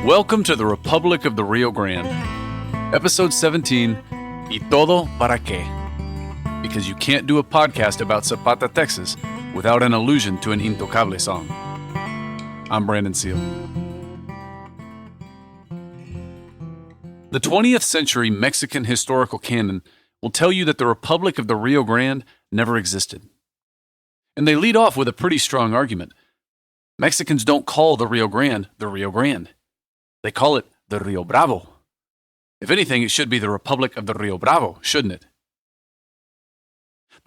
Welcome to the Republic of the Rio Grande, Episode 17, Y todo para qué? Because you can't do a podcast about Zapata, Texas, without an allusion to an Intocable song. I'm Brandon Seale. The 20th century Mexican historical canon will tell you that the Republic of the Rio Grande never existed. And they lead off with a pretty strong argument. Mexicans don't call the Rio Grande the Rio Grande. They call it the Rio Bravo. If anything, it should be the Republic of the Rio Bravo, shouldn't it?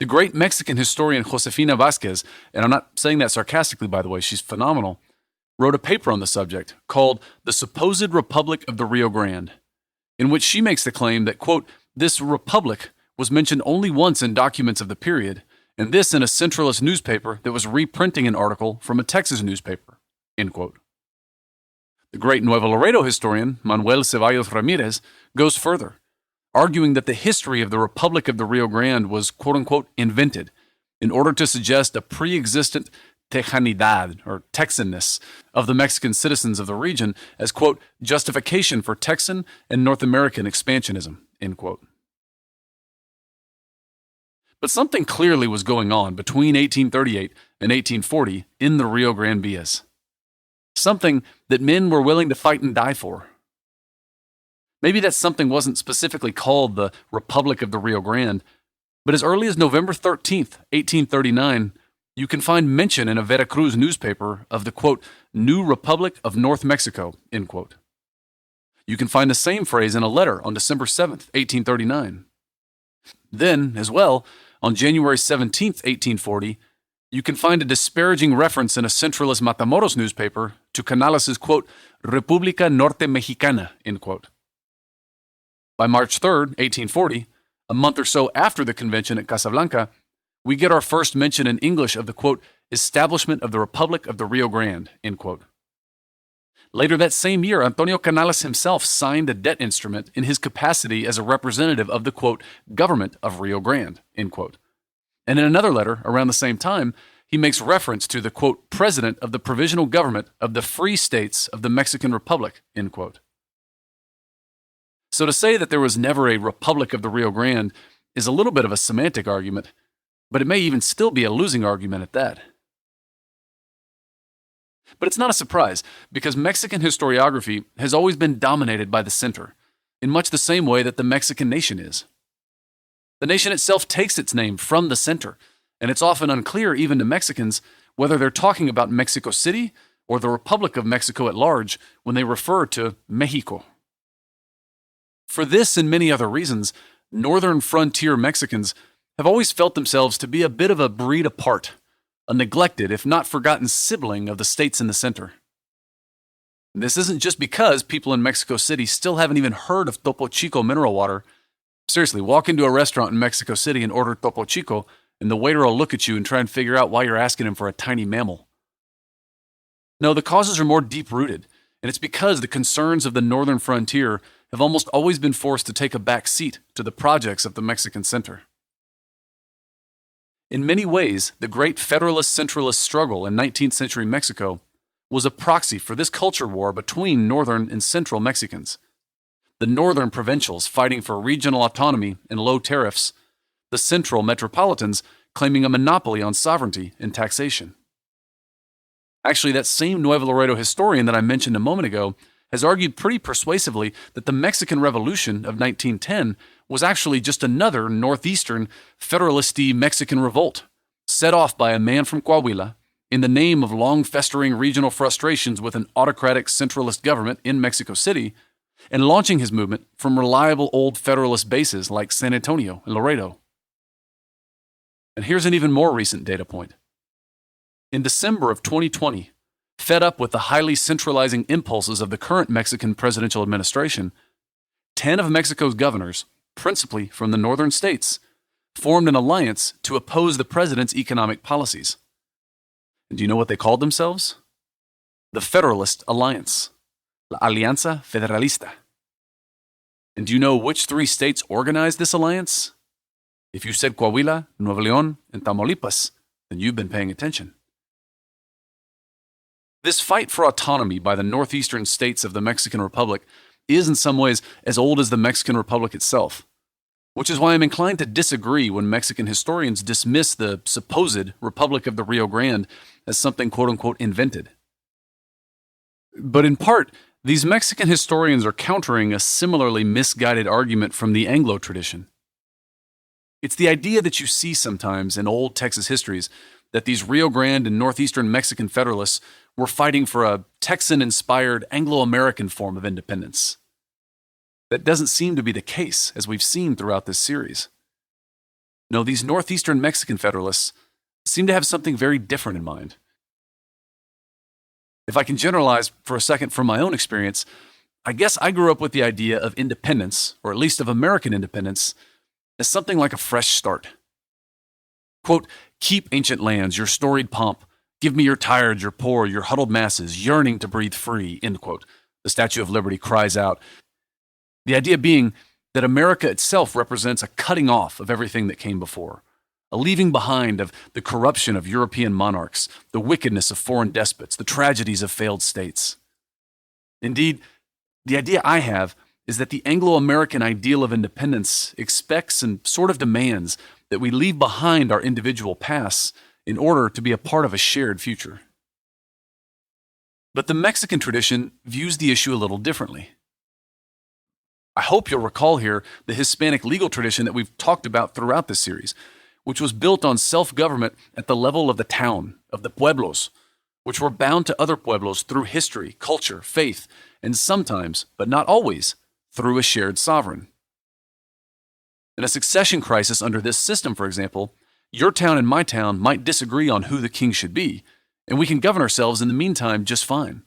The great Mexican historian Josefina Vázquez, and I'm not saying that sarcastically, by the way, she's phenomenal, wrote a paper on the subject called The Supposed Republic of the Rio Grande, in which she makes the claim that, quote, this republic was mentioned only once in documents of the period, and this in a centralist newspaper that was reprinting an article from a Texas newspaper, end quote. The great Nuevo Laredo historian, Manuel Ceballos Ramirez, goes further, arguing that the history of the Republic of the Rio Grande was, quote-unquote, invented in order to suggest a pre-existent Tejanidad, or Texanness, of the Mexican citizens of the region as, quote, justification for Texan and North American expansionism, end quote. But something clearly was going on between 1838 and 1840 in the Rio Grande Villas. Something that men were willing to fight and die for. Maybe that something wasn't specifically called the Republic of the Rio Grande, but as early as November 13th, 1839, you can find mention in a Veracruz newspaper of the, quote, New Republic of North Mexico, end quote. You can find the same phrase in a letter on December 7th, 1839. Then, as well, on January 17th, 1840, you can find a disparaging reference in a centralist Matamoros newspaper to Canales', quote, República Norte Mexicana, end quote. By March 3rd, 1840, a month or so after the convention at Casablanca, we get our first mention in English of the, quote, establishment of the Republic of the Rio Grande, end quote. Later that same year, Antonio Canales himself signed a debt instrument in his capacity as a representative of the, quote, government of Rio Grande, end quote. And in another letter, around the same time, he makes reference to the, quote, president of the provisional government of the free states of the Mexican Republic, end quote. So to say that there was never a Republic of the Rio Grande is a little bit of a semantic argument, but it may even still be a losing argument at that. But it's not a surprise, because Mexican historiography has always been dominated by the center, in much the same way that the Mexican nation is. The nation itself takes its name from the center, and it's often unclear even to Mexicans whether they're talking about Mexico City or the Republic of Mexico at large when they refer to Mexico. For this and many other reasons, northern frontier Mexicans have always felt themselves to be a bit of a breed apart, a neglected, if not forgotten, sibling of the states in the center. This isn't just because people in Mexico City still haven't even heard of Topo Chico mineral water. Seriously, walk into a restaurant in Mexico City and order Topo Chico, and the waiter will look at you and try and figure out why you're asking him for a tiny mammal. No, the causes are more deep-rooted, and it's because the concerns of the northern frontier have almost always been forced to take a back seat to the projects of the Mexican center. In many ways, the great Federalist-Centralist struggle in 19th century Mexico was a proxy for this culture war between northern and central Mexicans. The northern provincials fighting for regional autonomy and low tariffs, the central metropolitans claiming a monopoly on sovereignty and taxation. Actually, that same Nuevo Laredo historian that I mentioned a moment ago has argued pretty persuasively that the Mexican Revolution of 1910 was actually just another northeastern Federalist-y Mexican revolt, set off by a man from Coahuila in the name of long-festering regional frustrations with an autocratic centralist government in Mexico City, and launching his movement from reliable old Federalist bases like San Antonio and Laredo. And here's an even more recent data point. In December of 2020, fed up with the highly centralizing impulses of the current Mexican presidential administration, 10 of Mexico's governors, principally from the northern states, formed an alliance to oppose the president's economic policies. And do you know what they called themselves? The Federalist Alliance. La Alianza Federalista. And do you know which three states organized this alliance? If you said Coahuila, Nuevo León, and Tamaulipas, then you've been paying attention. This fight for autonomy by the northeastern states of the Mexican Republic is in some ways as old as the Mexican Republic itself, which is why I'm inclined to disagree when Mexican historians dismiss the supposed Republic of the Rio Grande as something quote-unquote invented. But in part, these Mexican historians are countering a similarly misguided argument from the Anglo tradition. It's the idea that you see sometimes in old Texas histories that these Rio Grande and northeastern Mexican federalists were fighting for a Texan-inspired Anglo-American form of independence. That doesn't seem to be the case, as we've seen throughout this series. No, these northeastern Mexican federalists seem to have something very different in mind. If I can generalize for a second from my own experience, I guess I grew up with the idea of independence, or at least of American independence, as something like a fresh start. Quote, keep ancient lands, your storied pomp. Give me your tired, your poor, your huddled masses, yearning to breathe free, end quote. The Statue of Liberty cries out. The idea being that America itself represents a cutting off of everything that came before, a leaving behind of the corruption of European monarchs, the wickedness of foreign despots, the tragedies of failed states. Indeed, the idea I have is that the Anglo-American ideal of independence expects and sort of demands that we leave behind our individual pasts in order to be a part of a shared future. But the Mexican tradition views the issue a little differently. I hope you'll recall here the Hispanic legal tradition that we've talked about throughout this series, which was built on self-government at the level of the town, of the pueblos, which were bound to other pueblos through history, culture, faith, and sometimes, but not always, through a shared sovereign. In a succession crisis under this system, for example, your town and my town might disagree on who the king should be, and we can govern ourselves in the meantime just fine.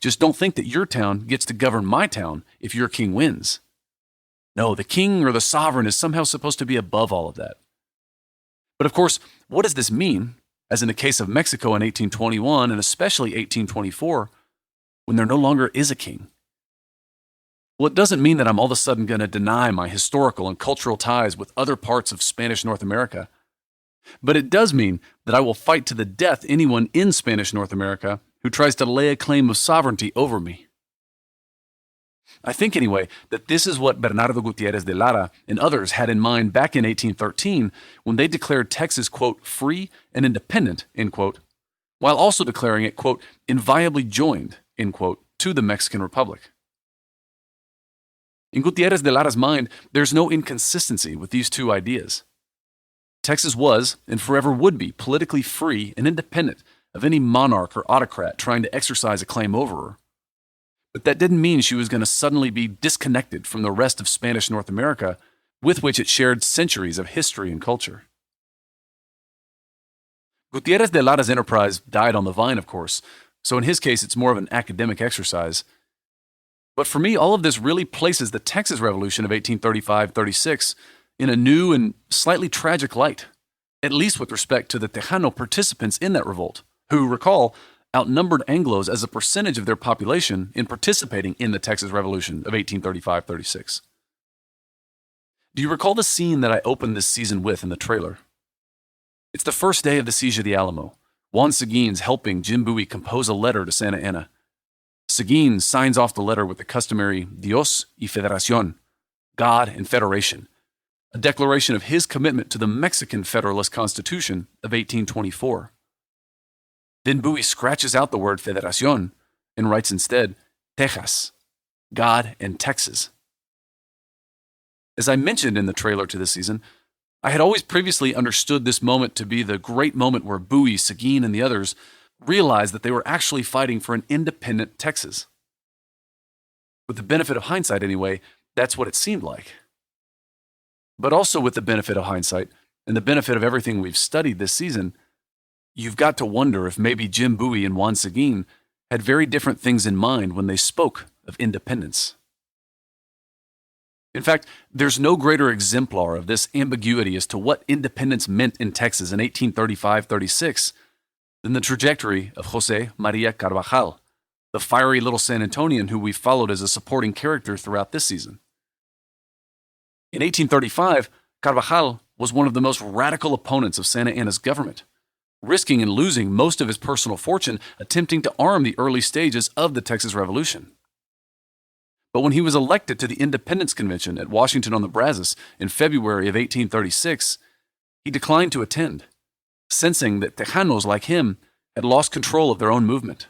Just don't think that your town gets to govern my town if your king wins. No, the king or the sovereign is somehow supposed to be above all of that. But of course, what does this mean, as in the case of Mexico in 1821 and especially 1824, when there no longer is a king? Well, it doesn't mean that I'm all of a sudden going to deny my historical and cultural ties with other parts of Spanish North America. But it does mean that I will fight to the death anyone in Spanish North America who tries to lay a claim of sovereignty over me. I think, anyway, that this is what Bernardo Gutierrez de Lara and others had in mind back in 1813 when they declared Texas, quote, free and independent, end quote, while also declaring it, quote, inviolably joined, end quote, to the Mexican Republic. In Gutierrez de Lara's mind, there's no inconsistency with these two ideas. Texas was, and forever would be, politically free and independent of any monarch or autocrat trying to exercise a claim over her. But that didn't mean she was going to suddenly be disconnected from the rest of Spanish North America, with which it shared centuries of history and culture. Gutierrez de Lara's enterprise died on the vine, of course, so in his case it's more of an academic exercise. But for me, all of this really places the Texas Revolution of 1835-36 in a new and slightly tragic light, at least with respect to the Tejano participants in that revolt, who, recall, outnumbered Anglos as a percentage of their population in participating in the Texas Revolution of 1835-36. Do you recall the scene that I opened this season with in the trailer? It's the first day of the siege of the Alamo. Juan Seguin's helping Jim Bowie compose a letter to Santa Anna. Seguin signs off the letter with the customary Dios y Federación, God and Federation, a declaration of his commitment to the Mexican Federalist Constitution of 1824. Then Bowie scratches out the word Federación and writes instead Texas, God and Texas. As I mentioned in the trailer to this season, I had always previously understood this moment to be the great moment where Bowie, Seguin, and the others realized that they were actually fighting for an independent Texas. With the benefit of hindsight anyway, that's what it seemed like. But also with the benefit of hindsight and the benefit of everything we've studied this season, you've got to wonder if maybe Jim Bowie and Juan Seguin had very different things in mind when they spoke of independence. In fact, there's no greater exemplar of this ambiguity as to what independence meant in Texas in 1835-36 than the trajectory of José María Carvajal, the fiery little San Antonian who we've followed as a supporting character throughout this season. In 1835, Carvajal was one of the most radical opponents of Santa Anna's government, risking and losing most of his personal fortune attempting to arm the early stages of the Texas Revolution. But when he was elected to the Independence Convention at Washington on the Brazos in February of 1836, he declined to attend, sensing that Tejanos like him had lost control of their own movement.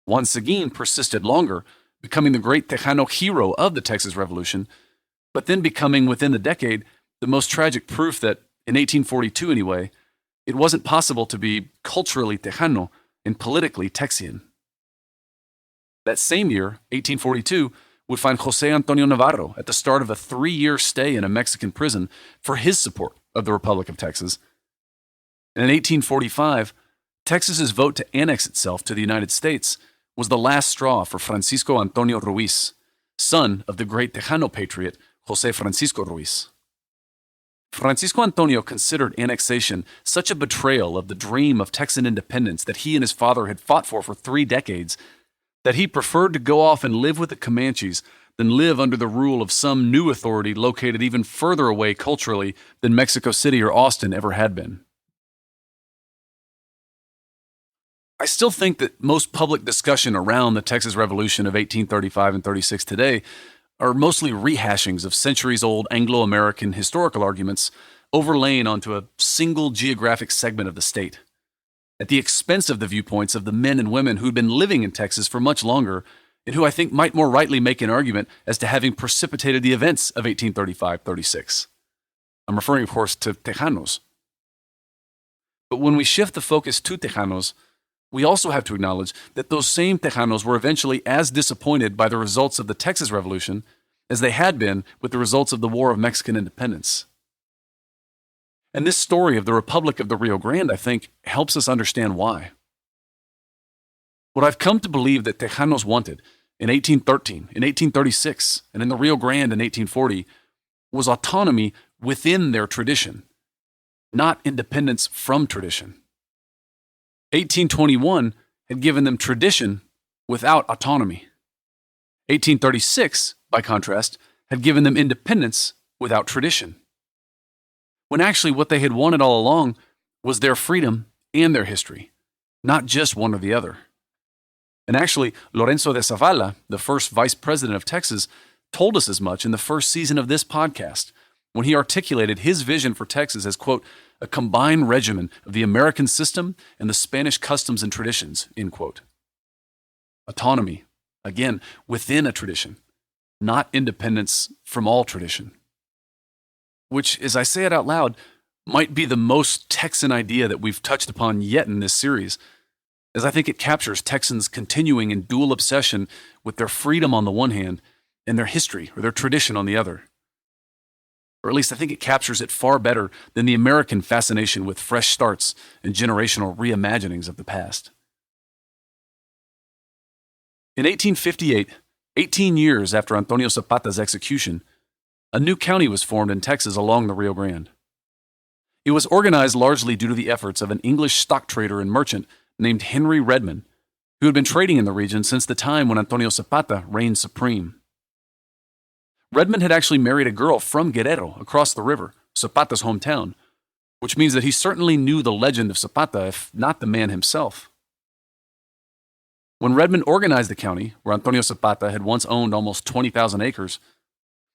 Juan Seguin persisted longer, becoming the great Tejano hero of the Texas Revolution, but then becoming, within the decade, the most tragic proof that, in 1842 anyway, it wasn't possible to be culturally Tejano and politically Texian. That same year, 1842, would find José Antonio Navarro at the start of a 3-year stay in a Mexican prison for his support of the Republic of Texas. And in 1845, Texas's vote to annex itself to the United States was the last straw for Francisco Antonio Ruiz, son of the great Tejano patriot José Francisco Ruiz. Francisco Antonio considered annexation such a betrayal of the dream of Texan independence that he and his father had fought for 3 decades that he preferred to go off and live with the Comanches than live under the rule of some new authority located even further away culturally than Mexico City or Austin ever had been. I still think that most public discussion around the Texas Revolution of 1835 and 36 today are mostly rehashings of centuries-old Anglo-American historical arguments overlain onto a single geographic segment of the state, at the expense of the viewpoints of the men and women who'd been living in Texas for much longer and who I think might more rightly make an argument as to having precipitated the events of 1835-36. I'm referring, of course, to Tejanos. But when we shift the focus to Tejanos, we also have to acknowledge that those same Tejanos were eventually as disappointed by the results of the Texas Revolution as they had been with the results of the War of Mexican Independence. And this story of the Republic of the Rio Grande, I think, helps us understand why. What I've come to believe that Tejanos wanted in 1813, in 1836, and in the Rio Grande in 1840 was autonomy within their tradition, not independence from tradition. 1821 had given them tradition without autonomy. 1836, by contrast, had given them independence without tradition. When actually what they had wanted all along was their freedom and their history, not just one or the other. And actually, Lorenzo de Zavala, the first vice president of Texas, told us as much in the first season of this podcast when he articulated his vision for Texas as, quote, a combined regimen of the American system and the Spanish customs and traditions, end quote. Autonomy, again, within a tradition, not independence from all tradition. Which, as I say it out loud, might be the most Texan idea that we've touched upon yet in this series, as I think it captures Texans' continuing and dual obsession with their freedom on the one hand and their history or their tradition on the other. Or at least I think it captures it far better than the American fascination with fresh starts and generational reimaginings of the past. In 1858, 18 years after Antonio Zapata's execution, a new county was formed in Texas along the Rio Grande. It was organized largely due to the efforts of an English stock trader and merchant named Henry Redmond, who had been trading in the region since the time when Antonio Zapata reigned supreme. Redmond had actually married a girl from Guerrero across the river, Zapata's hometown, which means that he certainly knew the legend of Zapata, if not the man himself. When Redmond organized the county, where Antonio Zapata had once owned almost 20,000 acres,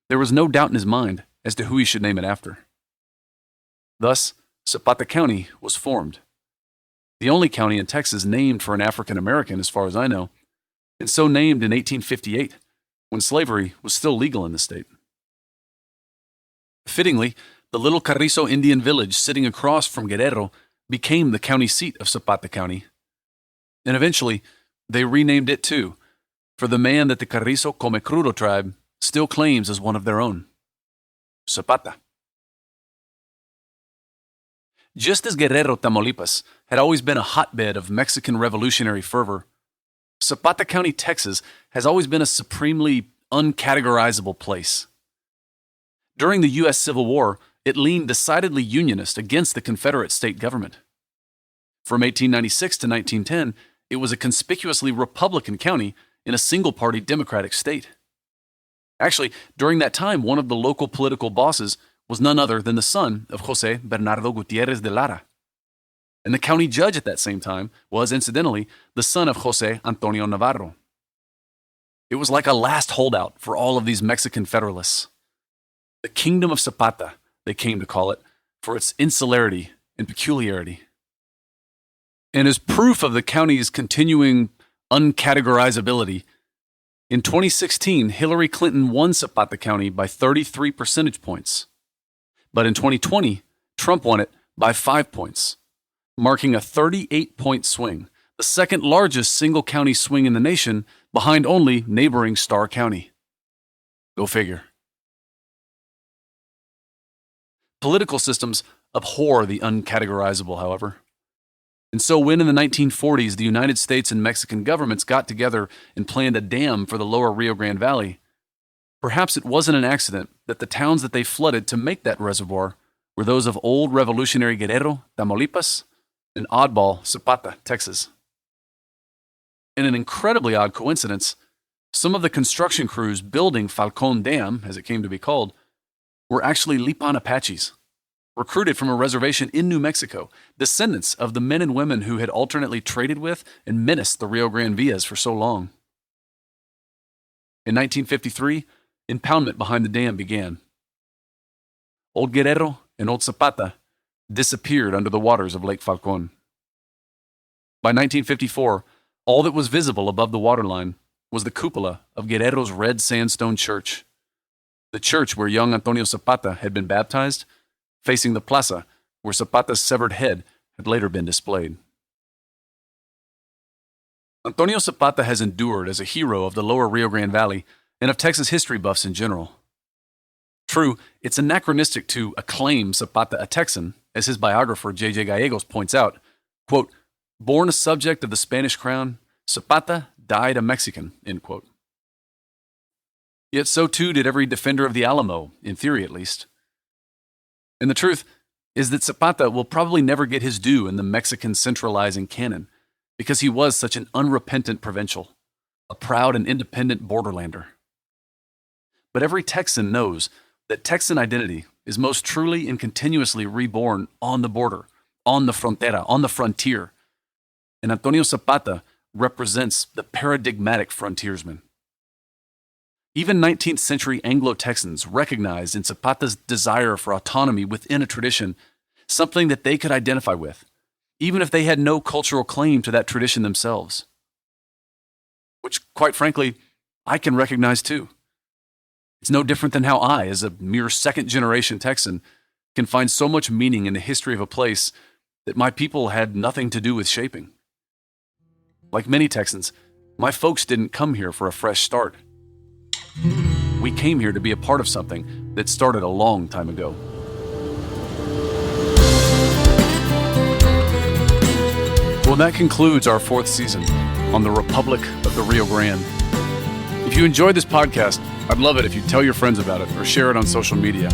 there was no doubt in his mind as to who he should name it after. Thus, Zapata County was formed, the only county in Texas named for an African American as far as I know, and so named in 1858, when slavery was still legal in the state. Fittingly, the little Carrizo Indian village sitting across from Guerrero became the county seat of Zapata County. And eventually, they renamed it too, for the man that the Carrizo Comecrudo tribe still claims as one of their own, Zapata. Just as Guerrero, Tamaulipas, had always been a hotbed of Mexican revolutionary fervor, Zapata County, Texas, has always been a supremely uncategorizable place. During the U.S. Civil War, it leaned decidedly Unionist against the Confederate state government. From 1896 to 1910, it was a conspicuously Republican county in a single-party Democratic state. Actually, during that time, one of the local political bosses was none other than the son of José Bernardo Gutiérrez de Lara, And the county judge at that same time was, incidentally, the son of José Antonio Navarro. It was like a last holdout for all of these Mexican federalists. The Kingdom of Zapata, they came to call it, for its insularity and peculiarity. And as proof of the county's continuing uncategorizability, in 2016, Hillary Clinton won Zapata County by 33 percentage points. But in 2020, Trump won it by 5 points, marking a 38-point swing, the second largest single county swing in the nation, behind only neighboring Starr County. Go figure. Political systems abhor the uncategorizable, however. And so when in the 1940s the United States and Mexican governments got together and planned a dam for the lower Rio Grande Valley, perhaps it wasn't an accident that the towns that they flooded to make that reservoir were those of old revolutionary Guerrero, Tamaulipas, and oddball Zapata, Texas. In an incredibly odd coincidence, some of the construction crews building Falcon Dam, as it came to be called, were actually Lipan Apaches, recruited from a reservation in New Mexico, descendants of the men and women who had alternately traded with and menaced the Rio Grande Villas for so long. In 1953, impoundment behind the dam began. Old Guerrero and Old Zapata disappeared under the waters of Lake Falcon. By 1954, all that was visible above the waterline was the cupola of Guerrero's red sandstone church, the church where young Antonio Zapata had been baptized, facing the plaza where Zapata's severed head had later been displayed. Antonio Zapata has endured as a hero of the lower Rio Grande Valley and of Texas history buffs in general. True, it's anachronistic to acclaim Zapata a Texan, as his biographer J.J. Gallegos points out, quote, "Born a subject of the Spanish crown, Zapata died a Mexican," end quote. Yet so too did every defender of the Alamo, in theory at least. And the truth is that Zapata will probably never get his due in the Mexican centralizing canon, because he was such an unrepentant provincial, a proud and independent borderlander. But every Texan knows that Texan identity is most truly and continuously reborn on the border, on the frontera, on the frontier. And Antonio Zapata represents the paradigmatic frontiersman. Even 19th century Anglo-Texans recognized in Zapata's desire for autonomy within a tradition something that they could identify with, even if they had no cultural claim to that tradition themselves. Which, quite frankly, I can recognize too. It's no different than how I, as a mere second-generation Texan, can find so much meaning in the history of a place that my people had nothing to do with shaping. Like many Texans, my folks didn't come here for a fresh start. We came here to be a part of something that started a long time ago. Well, that concludes our 4th season on the Republic of the Rio Grande. If you enjoyed this podcast, I'd love it if you'd tell your friends about it or share it on social media.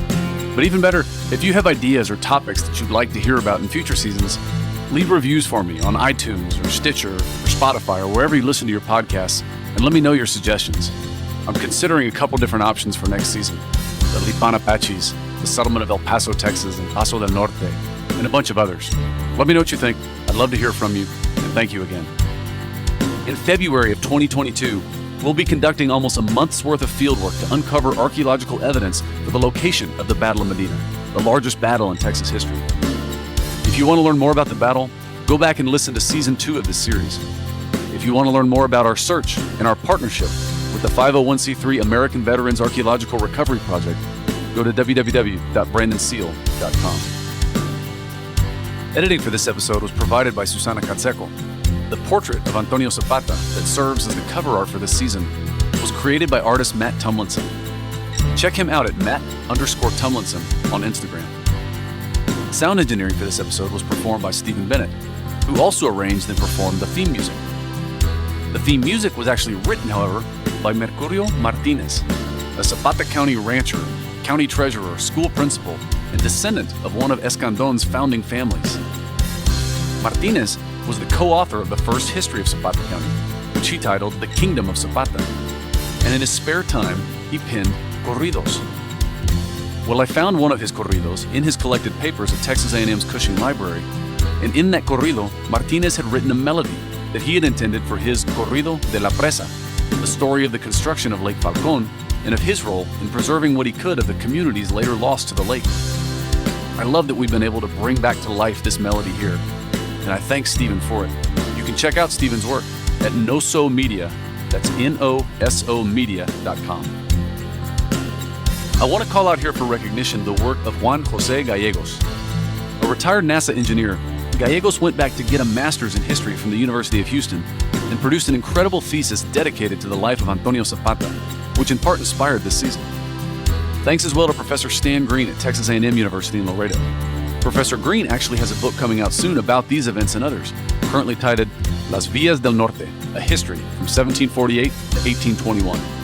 But even better, if you have ideas or topics that you'd like to hear about in future seasons, leave reviews for me on iTunes or Stitcher or Spotify or wherever you listen to your podcasts, and let me know your suggestions. I'm considering a couple different options for next season. The Lipan Apaches, the settlement of El Paso, Texas, and Paso del Norte, and a bunch of others. Let me know what you think. I'd love to hear from you, and thank you again. In February of 2022, we'll be conducting almost a month's worth of fieldwork to uncover archaeological evidence for the location of the Battle of Medina, the largest battle in Texas history. If you want to learn more about the battle, go back and listen to Season 2 of this series. If you want to learn more about our search and our partnership with the 501c3 American Veterans Archaeological Recovery Project, go to www.brandonseale.com. Editing for this episode was provided by Susana Canseco. The portrait of Antonio Zapata that serves as the cover art for this season was created by artist Matt Tumlinson. Check him out at Matt_Tumlinson on Instagram. Sound engineering for this episode was performed by Stephen Bennett, who also arranged and performed the theme music. The theme music was actually written, however, by Mercurio Martinez, a Zapata County rancher, county treasurer, school principal, and descendant of one of Escandon's founding families. Martinez was the co-author of the first history of Zapata County, which he titled The Kingdom of Zapata, and in his spare time, he penned corridos. Well, I found one of his corridos in his collected papers at Texas A&M's Cushing Library, And in that corrido, Martinez had written a melody that he had intended for his Corrido de la Presa, the story of the construction of Lake Falcon and of his role in preserving what he could of the communities later lost to the lake. I love that we've been able to bring back to life this melody here, and I thank Stephen for it. You can check out Stephen's work at Noso Media, that's N-O-S-O Media.com. I want to call out here for recognition the work of Juan José Gallegos. A retired NASA engineer, Gallegos went back to get a master's in history from the University of Houston and produced an incredible thesis dedicated to the life of Antonio Zapata, which in part inspired this season. Thanks as well to Professor Stan Green at Texas A&M University in Laredo. Professor Green actually has a book coming out soon about these events and others, currently titled Las Villas del Norte, a history from 1748 to 1821.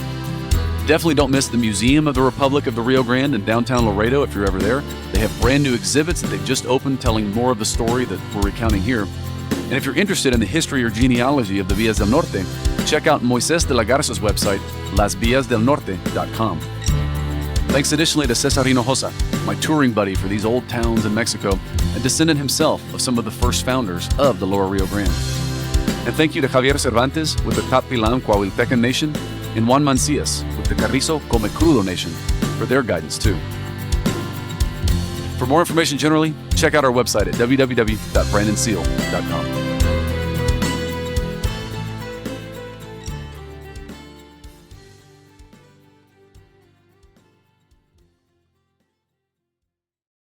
Definitely don't miss the Museum of the Republic of the Rio Grande in downtown Laredo if you're ever there. They have brand new exhibits that they've just opened telling more of the story that we're recounting here. And if you're interested in the history or genealogy of the Villas del Norte, check out Moisés de la Garza's website, lasvillasdelnorte.com. Thanks additionally to Cesar Hinojosa, my touring buddy for these old towns in Mexico, a descendant himself of some of the first founders of the Lower Rio Grande. And thank you to Javier Cervantes with the Tatpilan Coahuiltecan Nation and Juan Mancias with the Carrizo Come Crudo Nation for their guidance too. For more information generally, check out our website at www.brandonseale.com.